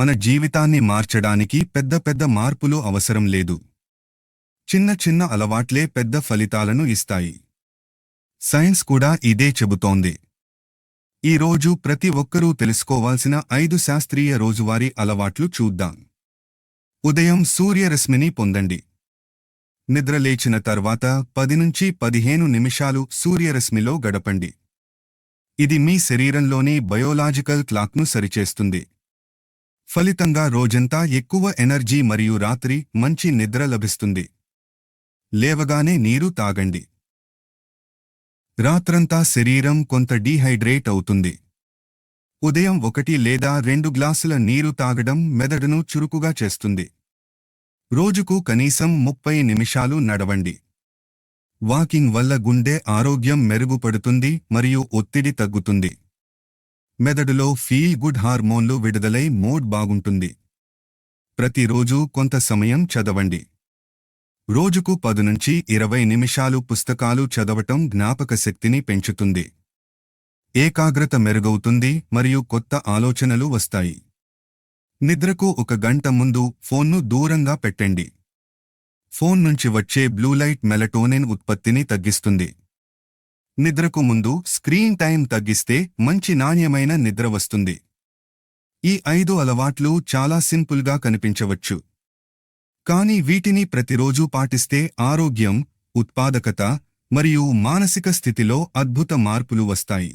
మన జీవితాన్ని మార్చడానికి పెద్ద పెద్ద మార్పులు అవసరం లేదు. చిన్న చిన్న అలవాట్లే పెద్ద ఫలితాలను ఇస్తాయి. సైన్స్ కూడా ఇదే చెబుతోంది. ఈరోజు ప్రతి ఒక్కరూ తెలుసుకోవాల్సిన 5 శాస్త్రీయ రోజువారీ అలవాట్లు చూద్దాం. ఉదయం సూర్యరశ్మిని పొందండి. నిద్రలేచిన తర్వాత 10 నుంచి 15 నిమిషాలు సూర్యరశ్మిలో గడపండి. ఇది మీ శరీరంలోని బయోలాజికల్ క్లాక్ను సరిచేస్తుంది. ఫలితంగా రోజంతా ఎక్కువ ఎనర్జీ మరియు రాత్రి మంచి నిద్ర లభిస్తుంది. లేవగానే నీరు తాగండి. రాత్రంతా శరీరం కొంత డీహైడ్రేట్ అవుతుంది. ఉదయం 1 లేదా 2 గ్లాసుల నీరు తాగడం మెదడును చురుకుగా చేస్తుంది. రోజుకు కనీసం 30 నిమిషాలు నడవండి. వాకింగ్ వల్ల గుండె ఆరోగ్యం మెరుగుపడుతుంది మరియు ఒత్తిడి తగ్గుతుంది. మెదడులో ఫీల్ గుడ్ హార్మోన్లు విడుదలై మూడ్ బాగుంటుంది. ప్రతిరోజు కొంత సమయం చదవండి. రోజుకు 10 నుంచి 20 నిమిషాలు పుస్తకాలు చదవటం జ్ఞాపకశక్తిని పెంచుతుంది. ఏకాగ్రత మెరుగవుతుంది మరియు కొత్త ఆలోచనలు వస్తాయి. నిద్రకు 1 గంట ముందు ఫోన్ను దూరంగా పెట్టండి. ఫోన్ నుంచి వచ్చే బ్లూలైట్ మెలటోనిన్ ఉత్పత్తిని తగ్గిస్తుంది. నిద్రకు ముందు స్క్రీన్ టైం తగ్గిస్తే మంచి నాణ్యమైన నిద్ర వస్తుంది. ఈ 5 అలవాట్లు చాలా సింపుల్గా కనిపించవచ్చు. కానీ వీటిని ప్రతిరోజూ పాటిస్తే ఆరోగ్యం, ఉత్పాదకత మరియు మానసిక స్థితిలో అద్భుత మార్పులు వస్తాయి.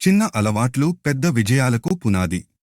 చిన్న అలవాట్లు పెద్ద విజయాలకు పునాది.